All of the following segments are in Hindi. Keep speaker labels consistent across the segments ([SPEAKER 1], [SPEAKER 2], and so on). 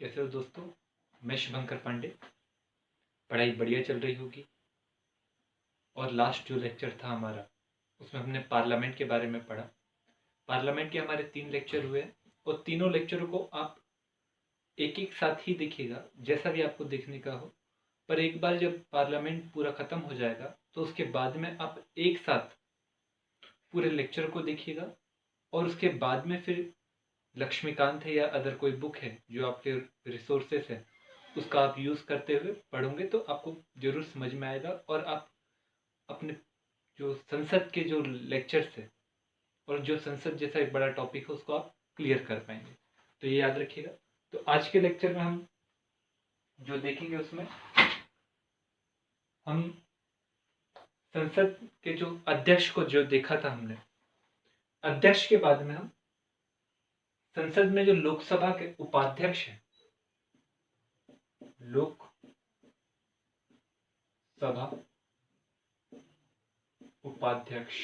[SPEAKER 1] कैसे हो दोस्तों। मैं शुभंकर पांडे। पढ़ाई बढ़िया चल रही होगी। और लास्ट जो लेक्चर था हमारा, उसमें हमने पार्लियामेंट के बारे में पढ़ा। पार्लियामेंट के हमारे 3 लेक्चर हुए और तीनों लेक्चरों को आप एक एक साथ ही देखिएगा, जैसा भी आपको देखने का हो। पर एक बार जब पार्लियामेंट पूरा खत्म हो जाएगा तो उसके बाद में आप एक साथ पूरे लेक्चर को देखिएगा। और उसके बाद में फिर लक्ष्मीकांत है या अदर कोई बुक है जो आपके रिसोर्सेस है, उसका आप यूज़ करते हुए पढ़ोगे तो आपको ज़रूर समझ में आएगा। और आप अपने जो संसद के जो लेक्चर्स है और जो संसद जैसा एक बड़ा टॉपिक है उसको आप क्लियर कर पाएंगे। तो ये याद रखिएगा। तो आज के लेक्चर में हम जो देखेंगे उसमें हम संसद के जो अध्यक्ष को जो देखा था हमने, अध्यक्ष के बाद में हम संसद में जो लोकसभा के उपाध्यक्ष हैं, लोकसभा उपाध्यक्ष,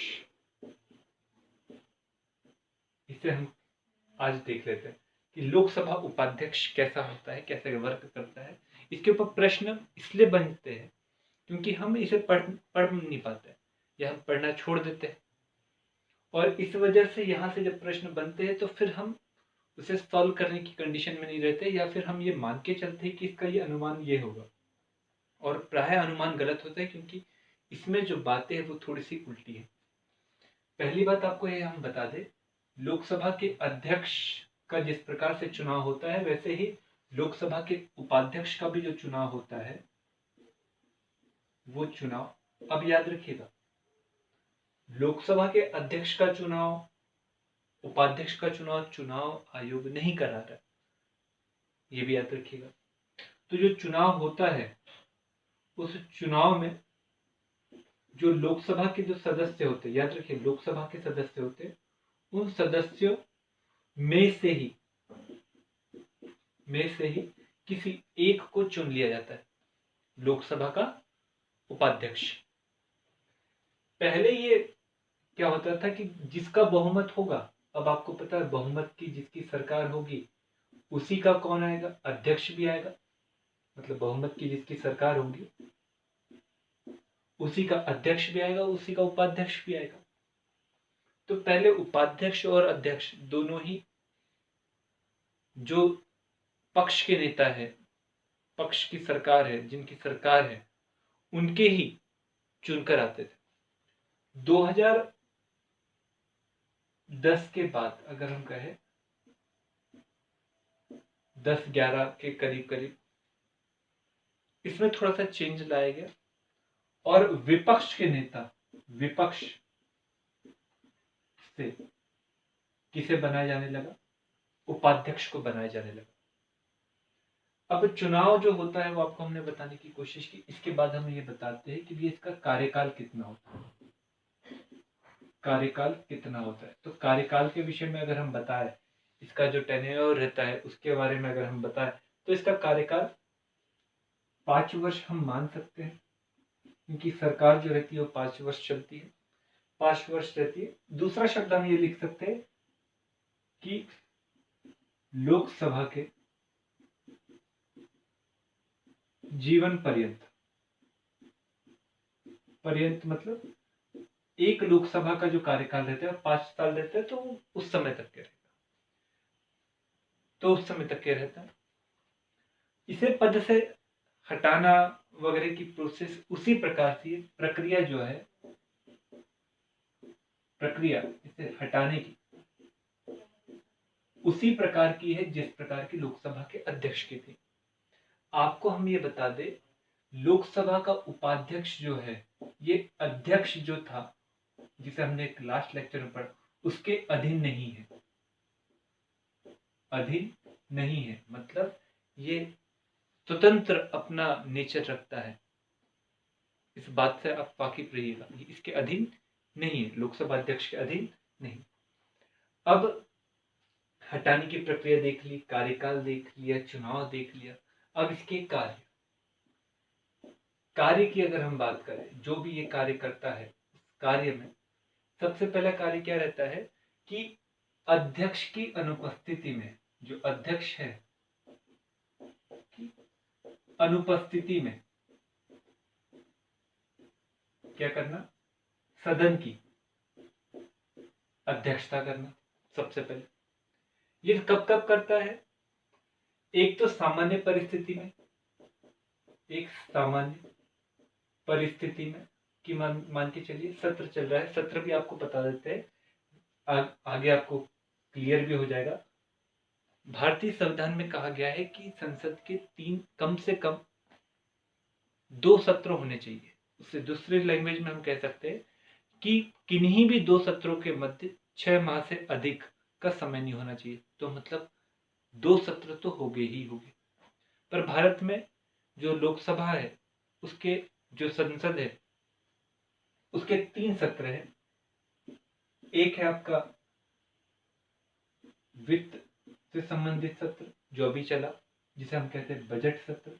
[SPEAKER 1] इसे हम आज देख लेते हैं कि लोकसभा उपाध्यक्ष कैसा होता है, कैसे वर्क करता है। इसके ऊपर प्रश्न इसलिए बनते हैं क्योंकि हम इसे पढ़ नहीं पाते या हम पढ़ना छोड़ देते हैं। और इस वजह से यहाँ से जब प्रश्न बनते हैं तो फिर हम उसे सॉल्व करने की कंडीशन में नहीं रहते, या फिर हम ये मान के चलते हैं कि इसका ये अनुमान ये होगा। और प्राय अनुमान गलत होता है क्योंकि इसमें जो बातें हैं वो थोड़ी सी उल्टी है। पहली बात आपको ये हम बता दें, लोकसभा के अध्यक्ष का जिस प्रकार से चुनाव होता है वैसे ही लोकसभा के उपाध्यक्ष का भी जो चुनाव होता है वो चुनाव, अब याद रखिएगा, लोकसभा के अध्यक्ष का चुनाव, उपाध्यक्ष का चुनाव चुनाव आयोग नहीं करा रहा, ये भी याद रखिएगा। तो जो चुनाव होता है उस चुनाव में जो लोकसभा के जो सदस्य होते, याद रखिए लोकसभा के सदस्य होते, उन सदस्यों में से ही किसी एक को चुन लिया जाता है लोकसभा का उपाध्यक्ष। पहले ये क्या होता था कि जिसका बहुमत होगा, अब आपको पता है बहुमत की जिसकी सरकार होगी उसी का कौन आएगा, अध्यक्ष भी आएगा। मतलब बहुमत की जिसकी सरकार होगी उसी का अध्यक्ष भी आएगा, उसी का उपाध्यक्ष भी आएगा। तो पहले उपाध्यक्ष और अध्यक्ष दोनों ही जो पक्ष के नेता है, पक्ष की सरकार है, जिनकी सरकार है, उनके ही चुनकर आते थे। 2010 के बाद अगर हम कहें 10-11 के करीब करीब इसमें थोड़ा सा चेंज लाया गया और विपक्ष के नेता, विपक्ष से किसे बनाया जाने लगा, उपाध्यक्ष को बनाया जाने लगा। अब चुनाव जो होता है वो आपको हमने बताने की कोशिश की। इसके बाद हम ये बताते हैं कि ये इसका कार्यकाल कितना होता है, कार्यकाल कितना होता है। तो कार्यकाल के विषय में अगर हम बताएं, इसका जो टेन्योर रहता है उसके बारे में अगर हम बताएं तो इसका कार्यकाल 5 वर्ष हम मान सकते हैं, क्योंकि सरकार जो रहती है वो 5 वर्ष चलती है, 5 वर्ष रहती है। दूसरा शब्द हम ये लिख सकते हैं कि लोकसभा के जीवन पर्यंत, पर्यंत मतलब एक लोकसभा का जो कार्यकाल रहता है 5 साल रहता है, तो उस समय तक के रहता है, तो उस समय तक के रहता है। इसे पद से हटाना वगैरह की प्रोसेस उसी प्रकार से, प्रक्रिया जो है, प्रक्रिया इसे हटाने की उसी प्रकार की है जिस प्रकार की लोकसभा के अध्यक्ष की थी। आपको हम ये बता दें, लोकसभा का उपाध्यक्ष जो है ये अध्यक्ष जो था जिसे हमने एक लास्ट लेक्चर में पढ़ा उसके अधीन नहीं है, अधीन नहीं है। मतलब ये स्वतंत्र अपना नेचर रखता है, इस बात से आप वाकिफ रहिएगा। इसके अधीन नहीं है, लोकसभा अध्यक्ष के अधीन नहीं। अब हटाने की प्रक्रिया देख ली, कार्यकाल देख लिया, चुनाव देख लिया। अब इसके कार्य की अगर हम बात करें, जो भी ये कार्य करता है, कार्य में सबसे पहला कार्य क्या रहता है कि अध्यक्ष की अनुपस्थिति में जो अध्यक्ष है अनुपस्थिति में क्या करना, सदन की अध्यक्षता करना। सबसे पहले ये कब कब करता है, एक तो सामान्य परिस्थिति में, एक सामान्य परिस्थिति में कि मान के चलिए सत्र चल रहा है, सत्र भी आपको बता देते हैं, आगे आपको क्लियर भी हो जाएगा। भारतीय संविधान में कहा गया है कि संसद के कम से कम 2 सत्र होने चाहिए। उससे दूसरी लैंग्वेज में हम कह सकते हैं कि किन्हीं भी 2 सत्रों के मध्य 6 माह से अधिक का समय नहीं होना चाहिए। तो मतलब 2 सत्र तो होंगे ही होंगे। पर भारत में जो लोकसभा है, उसके जो संसद है, उसके 3 सत्र हैं। एक है आपका वित्त से संबंधित सत्र जो अभी चला, जिसे हम कहते हैं बजट सत्र,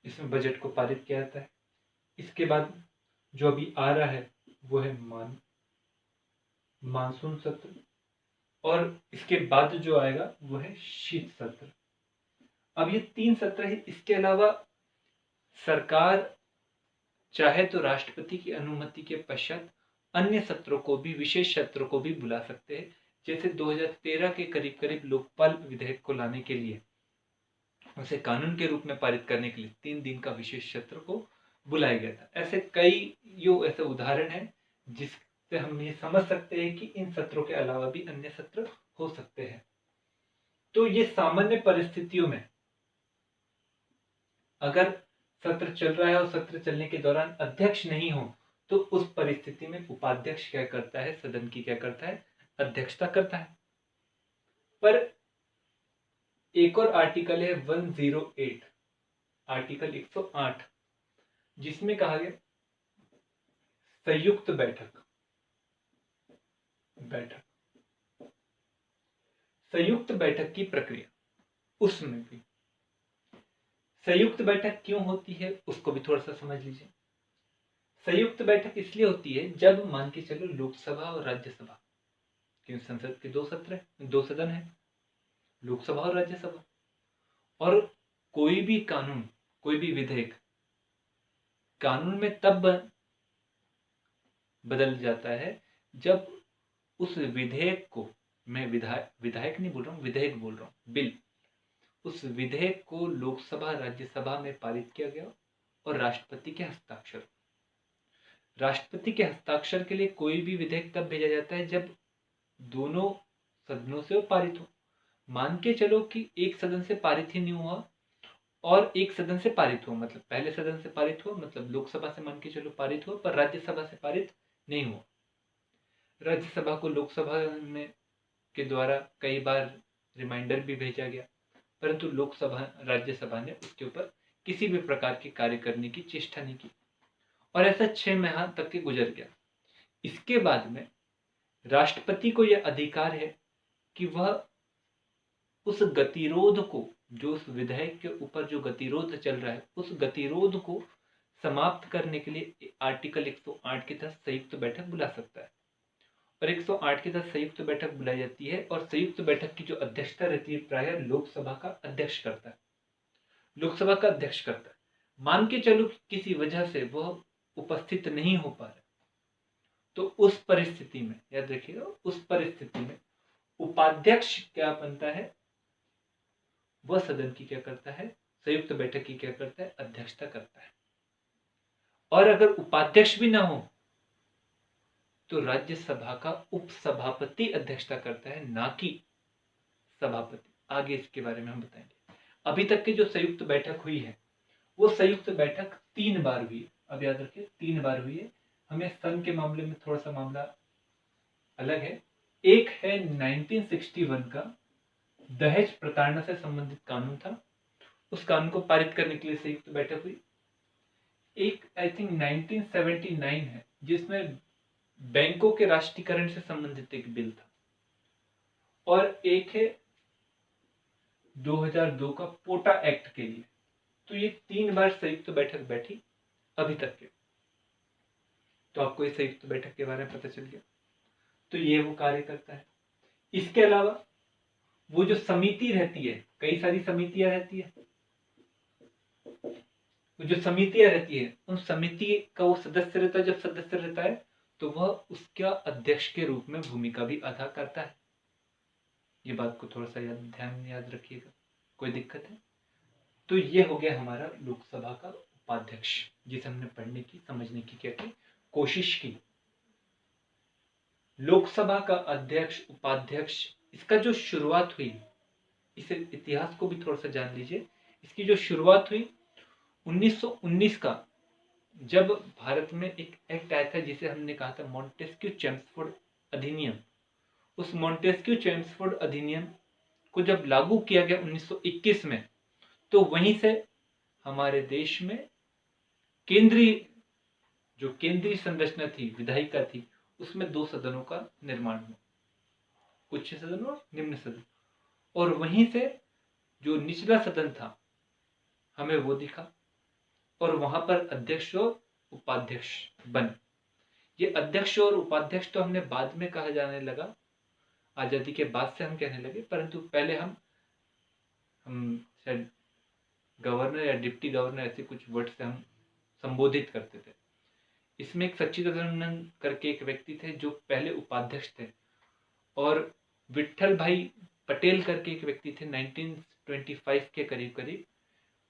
[SPEAKER 1] इसमें बजट को पारित किया जाता है। इसके बाद जो अभी आ रहा है वो है मानसून सत्र, और इसके बाद जो आएगा वो है शीत सत्र। अब ये 3 सत्र है। इसके अलावा सरकार चाहे तो राष्ट्रपति की अनुमति के पश्चात अन्य सत्रों को भी, विशेष सत्रों को भी बुला सकते हैं। जैसे 2013 के करीब करीब लोकपाल विधेयक को लाने के लिए, उसे कानून के रूप में पारित करने के लिए 3 दिन का विशेष सत्र को बुलाया गया था। ऐसे कई ऐसे उदाहरण हैं जिससे हम ये समझ सकते हैं कि इन सत्रों के अलावा भी अन्य सत्र हो सकते हैं। तो ये सामान्य परिस्थितियों में अगर सत्र चल रहा है और सत्र चलने के दौरान अध्यक्ष नहीं हो, तो उस परिस्थिति में उपाध्यक्ष क्या करता है, सदन की क्या करता है, अध्यक्षता करता है। पर एक और आर्टिकल है 108, आर्टिकल 108, जिसमें कहा गया संयुक्त बैठक संयुक्त बैठक की प्रक्रिया, उसमें भी संयुक्त बैठक क्यों होती है उसको भी थोड़ा सा समझ लीजिए। संयुक्त बैठक इसलिए होती है जब मान के चलो लोकसभा और राज्यसभा, क्योंकि संसद के 2 सत्र है, 2 सदन है, लोकसभा और राज्यसभा, और कोई भी कानून, कोई भी विधेयक कानून में तब बदल जाता है जब उस विधेयक को, मैं विधायक नहीं बोल रहा हूँ, विधेयक बोल रहा हूँ, बिल, उस विधेयक को लोकसभा राज्यसभा में पारित किया गया और राष्ट्रपति के हस्ताक्षर। राष्ट्रपति के हस्ताक्षर के लिए कोई भी विधेयक तब भेजा जाता है जब दोनों सदनों से वो पारित हो। मान के चलो कि एक सदन से पारित ही नहीं हुआ और एक सदन से पारित हो, मतलब पहले सदन से पारित हो, मतलब लोकसभा से मान के चलो पारित हो, पर राज्यसभा से पारित नहीं हुआ। राज्यसभा को लोकसभा में के द्वारा कई बार रिमाइंडर भी भेजा गया, परंतु लोकसभा राज्यसभा ने उसके ऊपर किसी भी प्रकार के कार्य करने की चेष्टा नहीं की, और ऐसा 6 माह तक के गुजर गया। इसके बाद में राष्ट्रपति को यह अधिकार है कि वह उस गतिरोध को, जो उस विधेयक के ऊपर जो गतिरोध चल रहा है, उस गतिरोध को समाप्त करने के लिए आर्टिकल 108 के तहत संयुक्त बैठक बुला सकता है। और 108 के तहत संयुक्त बैठक बुलाई जाती है, और संयुक्त बैठक की जो अध्यक्षता रहती है प्रायः लोकसभा का अध्यक्ष करता है, लोकसभा का अध्यक्ष करता है। मान के चलो किसी वजह से वह उपस्थित नहीं हो पा रहा, तो उस परिस्थिति में याद रखिएगा, उस परिस्थिति में उपाध्यक्ष क्या बनता है, वह सदन की क्या करता है, संयुक्त बैठक की क्या करता है, अध्यक्षता करता है। और अगर उपाध्यक्ष भी ना हो तो राज्यसभा का उपसभापति अध्यक्षता करता है, ना कि सभापति। आगे इसके बारे में हम बताएंगे। अभी तक की जो संयुक्त बैठक हुई है वो संयुक्त बैठक 3 बार हुई है। अब याद रखिए 3 बार हुई है। हमें सन के मामले में थोड़ा सा मामला अलग है। एक है 1961 का दहेज प्रताड़ना से संबंधित कानून था, उस कानून को पारित करने के लिए संयुक्त बैठक हुई। एक आई थिंक 1979 है जिसमें बैंकों के राष्ट्रीयकरण से संबंधित एक बिल था, और एक है 2002 का पोटा एक्ट के लिए। तो ये 3 बार संयुक्त बैठक बैठी अभी तक के। तो आपको इस संयुक्त बैठक के बारे में पता चल गया। तो ये वो कार्य करता है। इसके अलावा वो जो समिति रहती है, कई सारी समितियां रहती है, तो जो समितियां रहती है उन समिति का वो सदस्य रहता है, जब सदस्य रहता है तो वह उसका अध्यक्ष के रूप में भूमिका भी अदा करता है। ये बात को थोड़ा सा ध्यान याद रखिएगा, कोई दिक्कत है? तो ये हो गया हमारा लोकसभा का उपाध्यक्ष, जिसे हमने पढ़ने की समझने की क्या की कोशिश की। लोकसभा का अध्यक्ष उपाध्यक्ष, इसका जो शुरुआत हुई, इस इतिहास को भी थोड़ा सा जान लीजिए। इसकी जो शुरुआत हुई 1919 का, जब भारत में एक एक्ट आया था जिसे हमने कहा था मॉन्टेस्क्यू चेम्सफोर्ड अधिनियम। उस मॉन्टेस्क्यू चेम्सफोर्ड अधिनियम को जब लागू किया गया 1921 में, तो वहीं से हमारे देश में केंद्रीय संरचना थी, विधायिका थी, उसमें 2 सदनों का निर्माण हुआ, उच्च सदन और निम्न सदन। और वहीं से जो निचला सदन था हमें वो दिखा, और वहां पर अध्यक्ष और उपाध्यक्ष बने। ये अध्यक्ष और उपाध्यक्ष तो हमने बाद में कहा जाने लगा, आजादी के बाद से हम कहने लगे, परंतु पहले हम शायद गवर्नर या डिप्टी गवर्नर ऐसे कुछ वर्ड से हम संबोधित करते थे। इसमें एक सच्चिदानंद करके एक व्यक्ति थे जो पहले उपाध्यक्ष थे, और विट्ठल भाई पटेल करके एक व्यक्ति थे 1925 के करीब करीब,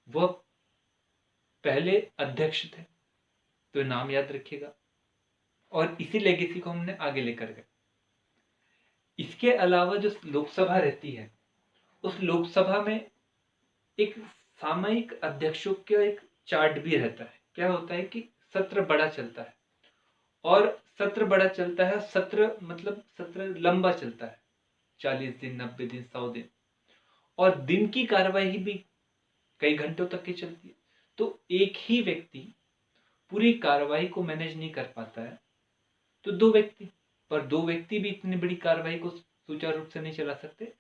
[SPEAKER 1] वह पहले अध्यक्ष थे। तो नाम याद रखिएगा, और इसी लेगेसी को हमने आगे लेकर गए। इसके अलावा जो लोकसभा रहती है, उस लोकसभा में एक सामयिक अध्यक्षों का एक चार्ट भी रहता है। क्या होता है कि सत्र बड़ा चलता है, और सत्र बड़ा चलता है, सत्र मतलब सत्र लंबा चलता है, 40 दिन, 90 दिन, 100 दिन, और दिन की कार्यवाही भी कई घंटों तक की चलती है। तो एक ही व्यक्ति पूरी कार्यवाही को मैनेज नहीं कर पाता है, तो 2 व्यक्ति, पर 2 व्यक्ति भी इतनी बड़ी कार्यवाही को सुचारू रूप से नहीं चला सकते।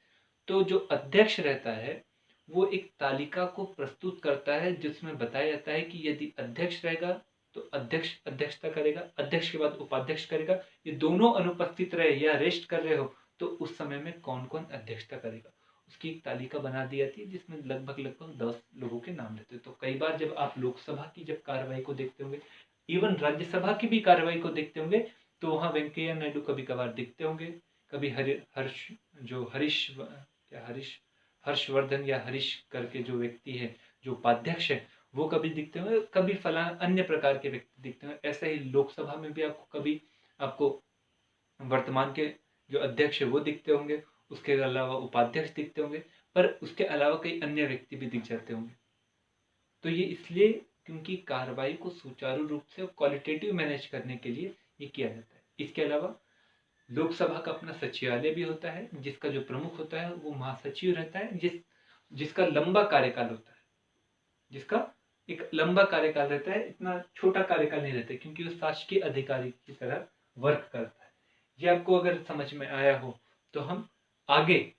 [SPEAKER 1] तो जो अध्यक्ष रहता है वो एक तालिका को प्रस्तुत करता है, जिसमें बताया जाता है कि यदि अध्यक्ष रहेगा तो अध्यक्ष अध्यक्षता करेगा, अध्यक्ष के बाद उपाध्यक्ष करेगा, ये दोनों अनुपस्थित रहे या रेस्ट कर रहे हो तो उस समय में कौन कौन अध्यक्षता करेगा, उसकी एक तालिका बना दी जाती है, जिसमें लगभग 10 लोगों के नाम रहते हैं। तो कई बार जब आप लोकसभा की जब कार्रवाई को देखते होंगे, इवन राज्यसभा की भी कार्रवाई को देखते होंगे, तो वहां वेंकैया नायडू कभी कभार दिखते होंगे, कभी हर्षवर्धन या हरीश करके जो व्यक्ति है, जो उपाध्यक्ष है, वो कभी दिखते होंगे, कभी फलाना अन्य प्रकार के व्यक्ति दिखते होंगे। ऐसा ही लोकसभा में भी आपको वर्तमान के जो अध्यक्ष है वो दिखते होंगे, उसके अलावा उपाध्यक्ष दिखते होंगे, पर उसके अलावा कई अन्य व्यक्ति भी दिख जाते होंगे। तो ये इसलिए क्योंकि कार्रवाई को सुचारू रूप से क्वालिटेटिव मैनेज करने के लिए ये किया जाता है। इसके अलावा लोकसभा का अपना सचिवालय भी होता है, जिसका जो प्रमुख होता है वो महासचिव रहता है, जिसका लंबा कार्यकाल होता है, जिसका एक लंबा कार्यकाल रहता है, इतना छोटा कार्यकाल नहीं रहता, क्योंकि वो शासकीय अधिकारी की तरह वर्क करता है। ये आपको अगर समझ में आया हो तो हम आगे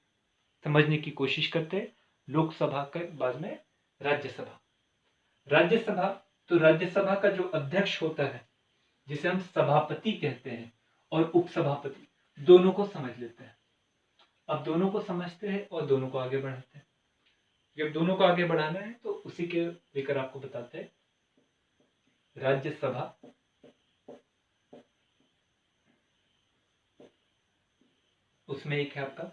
[SPEAKER 1] समझने की कोशिश करते हैं। लोकसभा के बाद में राज्यसभा। तो राज्यसभा का जो अध्यक्ष होता है, जिसे हम सभापति कहते हैं, और उपसभापति, दोनों को समझ लेते हैं। अब दोनों को समझते हैं और दोनों को आगे बढ़ाते हैं। जब दोनों को आगे बढ़ाना है तो उसी के लेकर आपको बताते हैं। राज्यसभा उसमें एक है आपका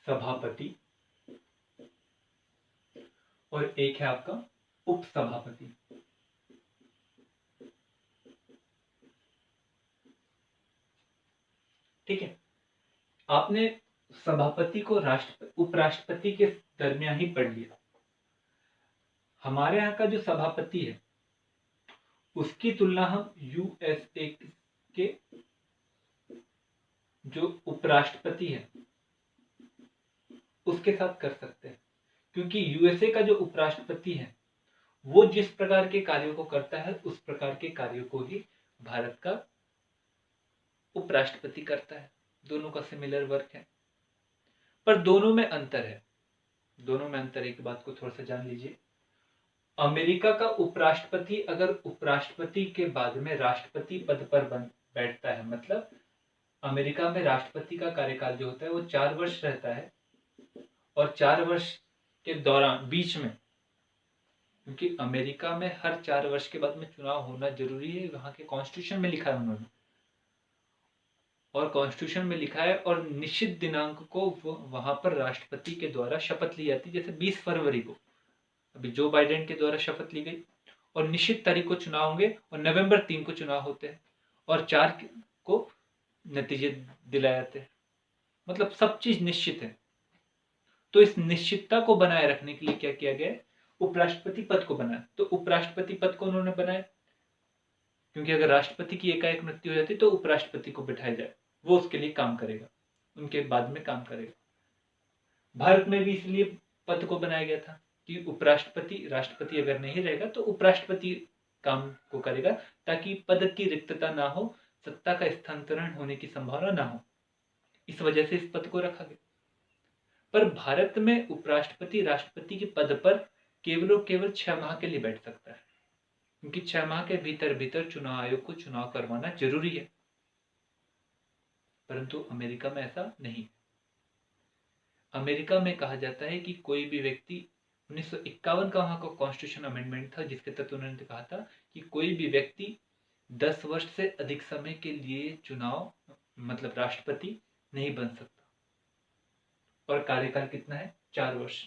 [SPEAKER 1] सभापति और एक है आपका उपसभापति। ठीक है, आपने सभापति को उपराष्ट्रपति के दरमियान ही पढ़ लिया। हमारे यहाँ का जो सभापति है उसकी तुलना हम यूएसए के जो उपराष्ट्रपति है उसके साथ कर सकते हैं, क्योंकि यूएसए का जो उपराष्ट्रपति है वो जिस प्रकार के कार्यों को करता है उस प्रकार के कार्यों को ही भारत का उपराष्ट्रपति करता है। दोनों का सिमिलर वर्क है, पर दोनों में अंतर है। एक बात को थोड़ा सा जान लीजिए। अमेरिका का उपराष्ट्रपति अगर उपराष्ट्रपति के बाद में राष्ट्रपति पद पर बैठता है, मतलब अमेरिका में राष्ट्रपति का कार्यकाल जो होता है वो 4 वर्ष रहता है, और 4 वर्ष के दौरान बीच में क्योंकि अमेरिका में हर 4 वर्ष के बाद में चुनाव होना जरूरी है, वहाँ के कॉन्स्टिट्यूशन में लिखा है उन्होंने, और कॉन्स्टिट्यूशन में लिखा है, और निश्चित दिनांक को वहां पर राष्ट्रपति के द्वारा शपथ ली जाती है। जैसे 20 फरवरी को अभी जो बाइडेन के द्वारा शपथ ली गई, और निश्चित तारीख को चुनाव होंगे, और नवंबर 3 को चुनाव होते हैं, और 4 को नतीजे दिलाए जाते हैं। मतलब सब चीज निश्चित है। तो इस निश्चितता को बनाए रखने के लिए क्या किया गया है, उपराष्ट्रपति पद को बनाया। तो उपराष्ट्रपति पद को उन्होंने बनाया क्योंकि अगर राष्ट्रपति की एकाएक मृत्यु हो जाती तो उपराष्ट्रपति को बिठाया जाए, वो उसके लिए काम करेगा, उनके बाद में काम करेगा। भारत में भी इसलिए पद को बनाया गया था कि उपराष्ट्रपति, राष्ट्रपति अगर नहीं रहेगा तो उपराष्ट्रपति काम को करेगा, ताकि पद की रिक्तता ना हो, सत्ता का स्थानांतरण होने की संभावना ना हो। इस वजह से इस पद को रखा गया। पर भारत में उपराष्ट्रपति राष्ट्रपति के पद पर केवल और केवल 6 माह के लिए बैठ सकता है, क्योंकि 6 माह के भीतर भीतर चुनाव आयोग को चुनाव करवाना जरूरी है। परंतु अमेरिका में ऐसा नहीं। अमेरिका में कहा जाता है कि कोई भी व्यक्ति, 1951 का वहां का कॉन्स्टिट्यूशन अमेंडमेंट था जिसके तहत उन्होंने कहा था कि कोई भी व्यक्ति 10 वर्ष से अधिक समय के लिए चुनाव मतलब राष्ट्रपति नहीं बन सकता। और कार्यकाल कितना है, 4 वर्ष।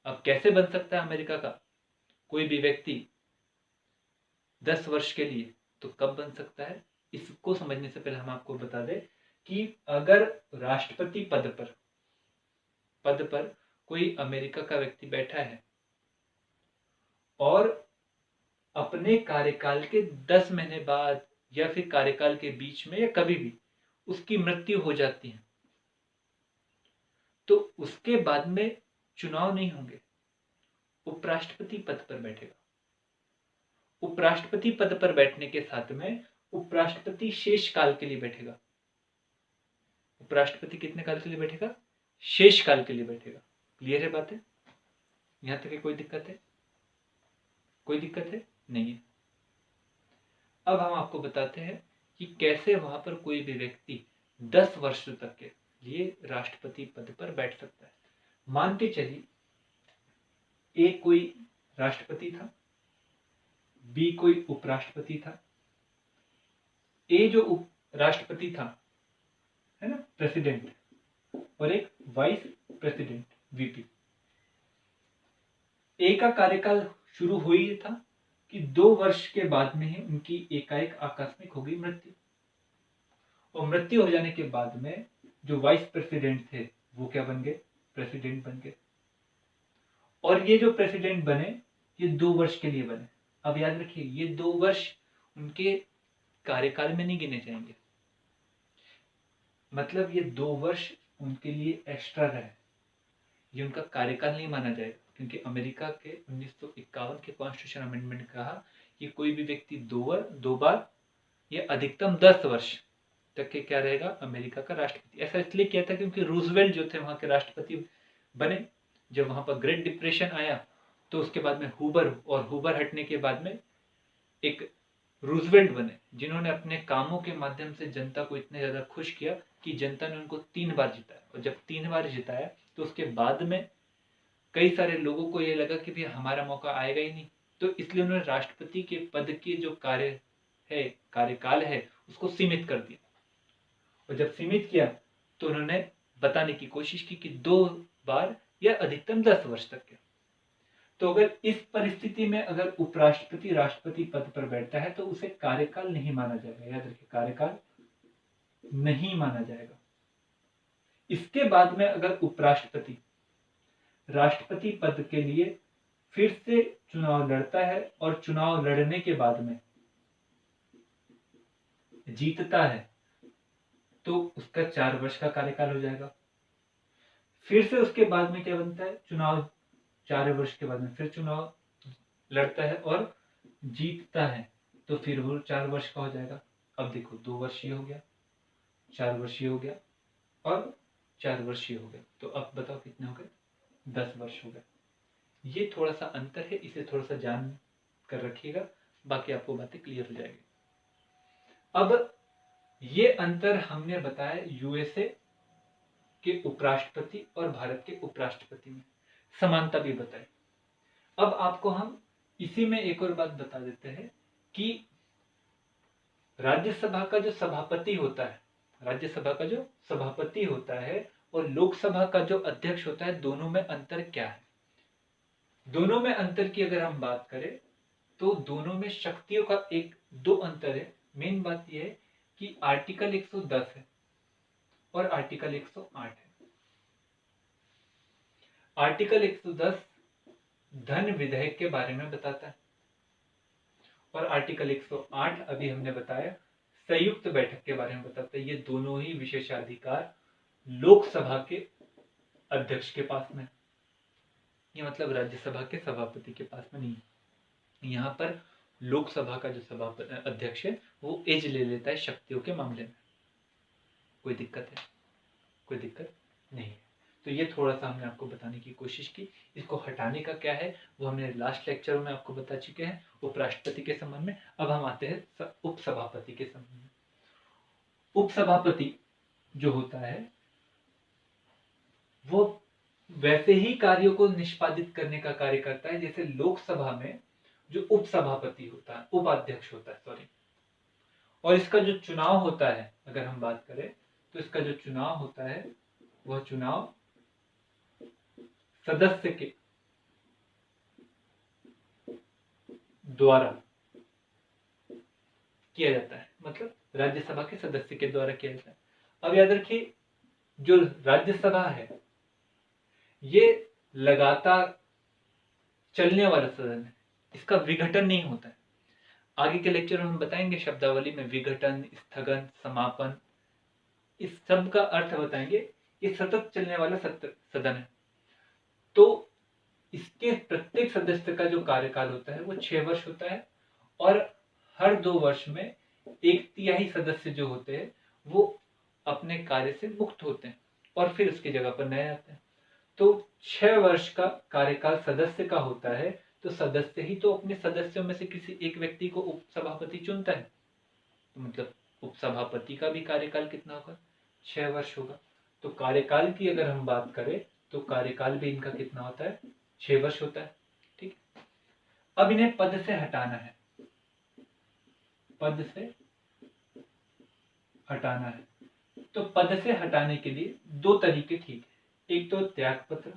[SPEAKER 1] अब कैसे बन सकता है अमेरिका का कोई भी व्यक्ति 10 वर्ष के लिए, तो कब बन सकता है, इसको समझने से पहले हम आपको बता दें कि अगर राष्ट्रपति पद पर कोई अमेरिका का व्यक्ति बैठा है और अपने कार्यकाल के 10 महीने बाद या फिर कार्यकाल के बीच में या कभी भी उसकी मृत्यु हो जाती है, तो उसके बाद में चुनाव नहीं होंगे, उपराष्ट्रपति पद पर बैठेगा। उपराष्ट्रपति पद पर बैठने के साथ में उपराष्ट्रपति शेष काल के लिए बैठेगा। उपराष्ट्रपति कितने काल के लिए बैठेगा, शेष काल के लिए बैठेगा। क्लियर है बातें, यहां तक कोई दिक्कत है, कोई दिक्कत है नहीं है। अब हम आपको बताते हैं कि कैसे वहां पर कोई भी व्यक्ति 10 वर्ष तक के लिए राष्ट्रपति पद पर बैठ सकता है। मान के चलिए ए कोई राष्ट्रपति था, बी कोई उपराष्ट्रपति था। ए जो राष्ट्रपति था, है ना, प्रेसिडेंट, और एक वाइस प्रेसिडेंट वीपी। ए का कार्यकाल शुरू हो ही था कि 2 वर्ष के बाद में ही उनकी एकाएक आकस्मिक हो गई मृत्यु, और मृत्यु हो जाने के बाद में जो वाइस प्रेसिडेंट थे वो क्या बन गए, प्रेसिडेंट बन गए। और ये जो प्रेसिडेंट बने ये 2 वर्ष के लिए बने। अब याद रखिए ये 2 वर्ष उनके कार्यकाल में नहीं गिने जाएंगे, मतलब ये 2 वर्ष उनके लिए एक्स्ट्रा रहे, ये उनका कार्यकाल नहीं माना जाएगा। क्योंकि अमेरिका के 1951 के कॉन्स्टिट्यूशन अमेंडमेंट कहा कि कोई भी व्यक्ति 2 बार या अधिकतम 10 वर्ष तक के क्या रहेगा, अमेरिका का राष्ट्रपति। ऐसा इसलिए किया था क्योंकि रूजवेल्ट जो थे वहां के राष्ट्रपति बने। जब वहां पर ग्रेट डिप्रेशन आया तो उसके बाद में हुबर हटने के बाद में एक रूजवेल्ट बने, जिन्होंने अपने कामों के माध्यम से जनता को इतने ज्यादा खुश किया कि जनता ने उनको 3 बार जिताया। और जब 3 बार जिताया तो उसके बाद में कई सारे लोगों को ये लगा कि भाई हमारा मौका आएगा ही नहीं, तो इसलिए उन्होंने राष्ट्रपति के पद के जो कार्यकाल है उसको सीमित कर दिया। और जब सीमित किया तो उन्होंने बताने की कोशिश की कि 2 बार या अधिकतम 10 वर्ष तक के। तो अगर इस परिस्थिति में अगर उपराष्ट्रपति राष्ट्रपति पद पर बैठता है तो उसे कार्यकाल नहीं माना जाएगा। याद रखिए, कार्यकाल नहीं माना जाएगा। इसके बाद में अगर उपराष्ट्रपति राष्ट्रपति पद के लिए फिर से चुनाव लड़ता है और चुनाव लड़ने के बाद में जीतता है तो उसका 4 वर्ष का कार्यकाल हो जाएगा। फिर से उसके बाद में क्या बनता है, चुनाव 4 वर्ष के बाद में फिर चुनाव लड़ता है और जीतता है तो फिर वो 4 वर्ष का हो जाएगा। अब देखो 2 वर्षीय हो गया, 4 वर्षीय हो गया और 4 वर्षीय हो गया, तो अब बताओ कितने हो गए, 10 वर्ष हो गए। ये थोड़ा सा अंतर है, इसे थोड़ा सा जान कर रखिएगा, बाकी आपको बातें क्लियर हो जाएगी। अब ये अंतर हमने बताया यूएसए के उपराष्ट्रपति और भारत के उपराष्ट्रपति में, समानता भी बताई। अब आपको हम इसी में एक और बात बता देते हैं कि राज्यसभा का जो सभापति होता है, राज्यसभा का जो सभापति होता है और लोकसभा का जो अध्यक्ष होता है, दोनों में अंतर क्या है? दोनों में अंतर की अगर हम बात करें तो दोनों में शक्तियों का एक दो अंतर है। मेन बात यह है कि आर्टिकल 110 है और आर्टिकल 108 है। आर्टिकल 110 धन विधेयक के बारे में बताता है और आर्टिकल 108 अभी हमने बताया संयुक्त बैठक के बारे में बताता है। ये दोनों ही विशेषाधिकार लोकसभा के अध्यक्ष के पास में, ये मतलब राज्यसभा के सभापति के पास में नहीं। यहाँ पर लोकसभा का जो सभापति अध्यक्ष है वो एज ले लेता है शक्तियों के मामले में। कोई दिक्कत है? कोई दिक्कत नहीं है। तो ये थोड़ा सा हमने आपको बताने की कोशिश की। इसको हटाने का क्या है वो हमने लास्ट लेक्चर में आपको बता चुके हैं, उपराष्ट्रपति के संबंध में। अब हम आते हैं उपसभापति के संबंध में। उपसभापति जो होता है वो वैसे ही कार्यों को निष्पादित करने का कार्य करता है जैसे लोकसभा में जो उपसभापति होता है, उपाध्यक्ष होता है, सॉरी। और इसका जो चुनाव होता है, अगर हम बात करें तो इसका जो चुनाव होता है वह चुनाव सदस्य के द्वारा किया जाता है, मतलब राज्यसभा के सदस्य के द्वारा किया जाता है। अब याद रखिए जो राज्यसभा है ये लगातार चलने वाला सदन है, इसका विघटन नहीं होता है। आगे के लेक्चर में हम बताएंगे शब्दावली में विघटन, स्थगन, समापन, इस सब का अर्थ बताएंगे। ये सतत चलने वाला सदन है। तो इसके प्रत्येक सदस्य का जो कार्यकाल होता है वो 6 वर्ष होता है और हर 2 वर्ष में 1/3 सदस्य जो होते हैं वो अपने कार्य से मुक्त होते हैं और फिर उसकी जगह पर नए आते हैं। तो 6 वर्ष का कार्यकाल सदस्य का होता है, तो सदस्य ही तो अपने सदस्यों में से किसी एक व्यक्ति को उपसभापति चुनता है। तो मतलब उपसभापति का भी कार्यकाल कितना होगा? 6 वर्ष होगा। तो कार्यकाल की अगर हम बात करें तो कार्यकाल भी इनका कितना होता है? 6 वर्ष होता है। ठीक। अब इन्हें पद से हटाना है, पद से हटाना है। तो पद से हटाने के लिए 2 तरीके ठीक है। एक तो त्याग पत्र,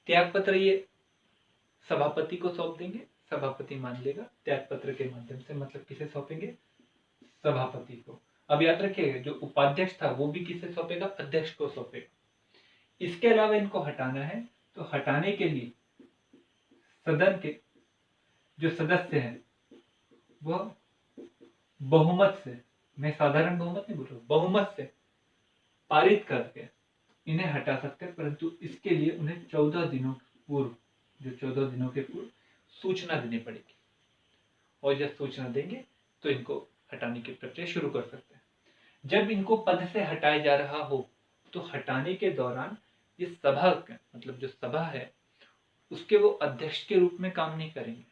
[SPEAKER 1] त्याग पत्र ये सभापति को सौंप देंगे, सभापति मान लेगा। त्याग पत्र के माध्यम से मतलब किसे सौंपेंगे? सभापति को। अब याद रखिएगा जो उपाध्यक्ष था वो भी किसे सौंपेगा? अध्यक्ष को सौंपेगा। इसके अलावा इनको हटाना है तो हटाने के लिए सदन के जो सदस्य हैं वह बहुमत से, मैं साधारण बहुमत नहीं बोल रहा हूं, बहुमत से पारित करके इन्हें हटा सकते हैं, परंतु इसके लिए उन्हें 14 दिनों पूर्व, जो 14 दिनों के पूर्व सूचना देनी पड़ेगी और जब सूचना देंगे तो इनको हटाने की प्रक्रिया शुरू कर सकते हैं। जब इनको पद से हटाया जा रहा हो तो हटाने के दौरान ये सभा मतलब जो सभा है उसके वो अध्यक्ष के रूप में काम नहीं करेंगे,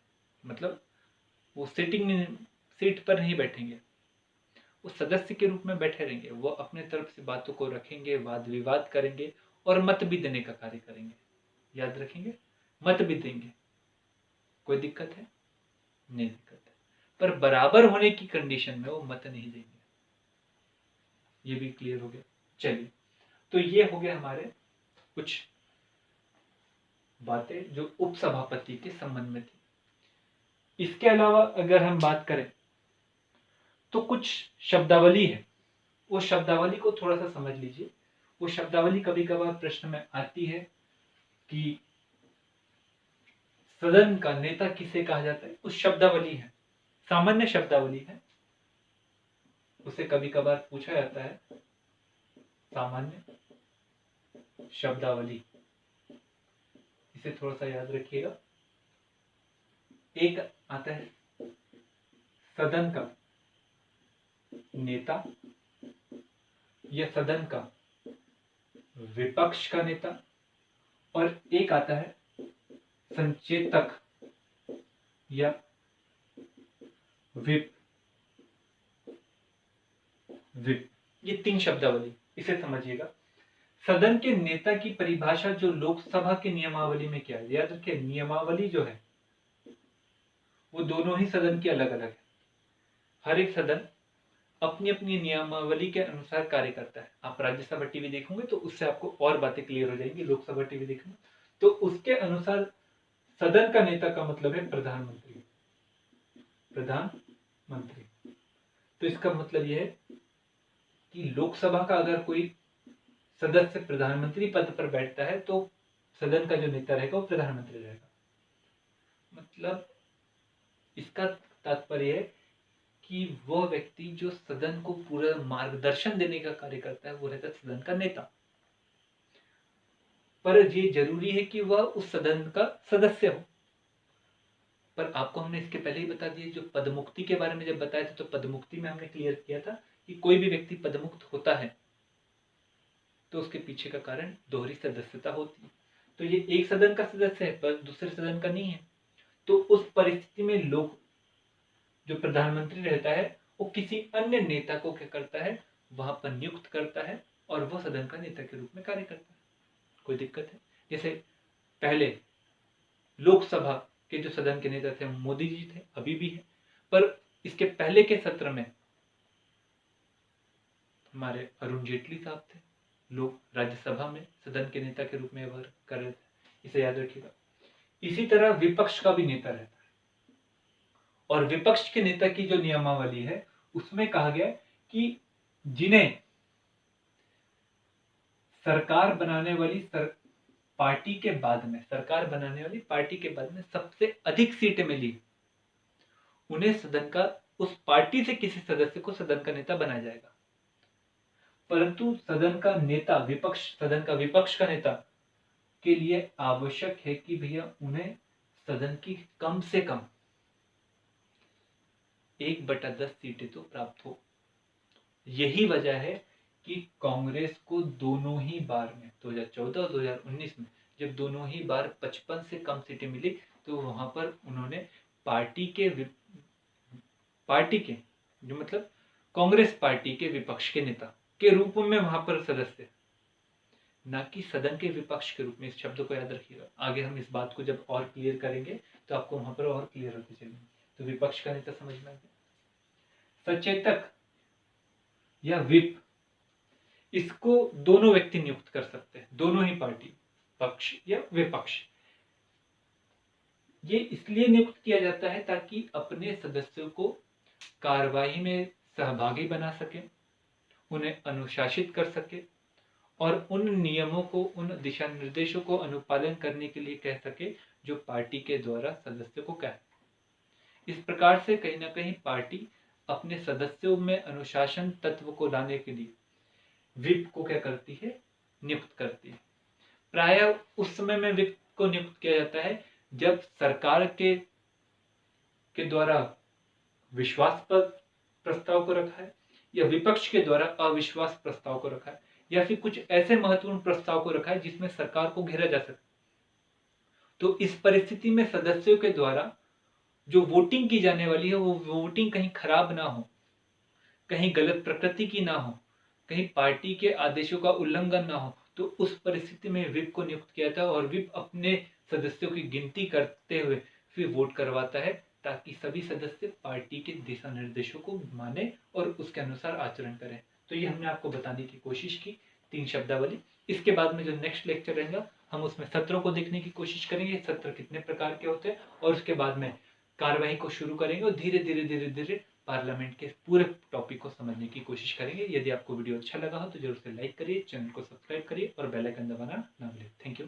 [SPEAKER 1] मतलब वो सीट पर नहीं बैठेंगे, वो सदस्य के रूप में बैठे रहेंगे। वो अपने तरफ से बातों को रखेंगे, वाद विवाद करेंगे और मत भी देने का कार्य करेंगे। याद रखेंगे, मत भी देंगे। कोई दिक्कत है? नहीं दिक्कत है, पर बराबर होने की कंडीशन में वो मत नहीं देंगे। ये भी क्लियर हो गया। चलिए, तो ये हो गया हमारे कुछ बातें जो उपसभापति के संबंध में थी। इसके अलावा अगर हम बात करें तो कुछ शब्दावली है, वो शब्दावली को थोड़ा सा समझ लीजिए। वो शब्दावली कभी कभार प्रश्न में आती है कि सदन का नेता किसे कहा जाता है, उस शब्दावली है, सामान्य शब्दावली है, उसे कभी कभार पूछा जाता है। सामान्य शब्दावली, इसे थोड़ा सा याद रखिएगा। एक आता है सदन का नेता या सदन का विपक्ष का नेता, और एक आता है संचेतक या विप। ये 3 शब्दावली, इसे समझिएगा। सदन के नेता की परिभाषा जो लोकसभा के नियमावली में किया है, याद रखिए नियमावली जो है वो दोनों ही सदन की अलग अलग है। हर एक सदन अपनी अपनी नियमावली के अनुसार कार्य करता है। आप राज्यसभा टीवी देखोगे तो उससे आपको और बातें क्लियर हो जाएंगी। लोकसभा टीवी देखोगे तो उसके अनुसार सदन का नेता का मतलब है प्रधानमंत्री। प्रधानमंत्री तो इसका मतलब यह है कि लोकसभा का अगर कोई सदस्य प्रधानमंत्री पद पर बैठता है तो सदन का जो नेता रहेगा वो प्रधानमंत्री रहेगा। मतलब इसका तात्पर्य है कि वह व्यक्ति जो सदन को पूरा मार्गदर्शन देने का कार्य करता है वो रहता है सदन का नेता। पर ये जरूरी है कि वह उस सदन का सदस्य हो। पर आपको हमने इसके पहले ही बता दिया, जो पदमुक्ति के बारे में जब बताया था तो पदमुक्ति में हमने क्लियर किया था कि कोई भी व्यक्ति पदमुक्त होता है तो उसके पीछे का कारण दोहरी सदस्यता होती है। तो ये एक सदन का सदस्य है पर दूसरे सदन का नहीं है। तो उस परिस्थिति में लोग जो प्रधानमंत्री रहता है वो किसी अन्य नेता को क्या करता है, वहां पर नियुक्त करता है और वह सदन का नेता के रूप में कार्य करता है। कोई दिक्कत है? जैसे पहले लोकसभा के जो सदन के नेता थे मोदी जी थे, अभी भी है, पर इसके पहले के सत्र में हमारे अरुण जेटली साहब थे। लोग राज्यसभा में सदन के नेता के रूप में व्यवहार कर रहे थे, इसे याद रखिएगा। इसी तरह विपक्ष का भी नेता रहता है और विपक्ष के नेता की जो नियमावली है उसमें कहा गया कि जिन्हें सरकार बनाने वाली पार्टी के बाद में सबसे अधिक सीटें मिली उन्हें सदन का उस पार्टी से किसी सदस्य को सदन का नेता बनाया जाएगा। परंतु सदन का विपक्ष का नेता के लिए आवश्यक है कि भैया उन्हें सदन की कम से कम 1/10 सीटें तो प्राप्त हो। यही वजह है कि कांग्रेस को दोनों ही बार में 2014 और 2019 में जब दोनों ही बार 55 से कम सीटें मिली तो वहां पर उन्होंने पार्टी के जो मतलब कांग्रेस पार्टी के विपक्ष के नेता के रूप में वहां पर सदस्य, ना कि सदन के विपक्ष के रूप में। इस शब्द को याद रखिएगा। आगे हम इस बात को जब और क्लियर करेंगे तो आपको वहां पर और क्लियर होते चलेंगे। तो विपक्ष का नेता समझ में आ गया। सचेतक या विप, इसको दोनों व्यक्ति नियुक्त कर सकते हैं, दोनों ही पार्टी, पक्ष या विपक्ष। ये इसलिए नियुक्त किया जाता है ताकि अपने सदस्यों को कार्यवाही में सहभागी बना सके, उन्हें अनुशासित कर सके और उन नियमों को, उन दिशा निर्देशों को अनुपालन करने के लिए कह सके जो पार्टी के द्वारा सदस्य को कहे। इस प्रकार से कहीं ना कहीं पार्टी अपने सदस्यों में अनुशासन तत्व को लाने के लिए विप को क्या करती है, नियुक्त करती है। प्रायः उस समय में विप को नियुक्त किया जाता है जब सरकार के द्वारा विश्वास पर प्रस्ताव को रखा है या विपक्ष के द्वारा अविश्वास प्रस्ताव को रखा है या फिर कुछ ऐसे महत्वपूर्ण प्रस्ताव को रखा है जिसमें सरकार को घेरा जा सके। तो इस परिस्थिति में सदस्यों के द्वारा जो वोटिंग की जाने वाली है वो वोटिंग कहीं खराब ना हो, कहीं गलत प्रकृति की ना हो, कहीं पार्टी के आदेशों का उल्लंघन ना हो। तो उस परिस्थिति में विप को नियुक्त किया था और विप अपने सदस्यों की गिनती करते हुए फिर वोट करवाता है ताकि सभी सदस्य पार्टी के दिशा निर्देशों को माने और उसके अनुसार आचरण करें। तो ये हमने आपको बताने की कोशिश की 3 शब्दावली। इसके बाद में जो नेक्स्ट लेक्चर रहेगा हम उसमें सत्रों को देखने की कोशिश करेंगे, सत्र कितने प्रकार के होते हैं, और उसके बाद में कार्यवाही को शुरू करेंगे और धीरे धीरे पार्लियामेंट के पूरे टॉपिक को समझने की कोशिश करेंगे। यदि आपको वीडियो अच्छा लगा हो तो जरूर से लाइक करिए, चैनल को सब्सक्राइब करिए और बेल आइकन दबाना ना भूलिए। Thank you.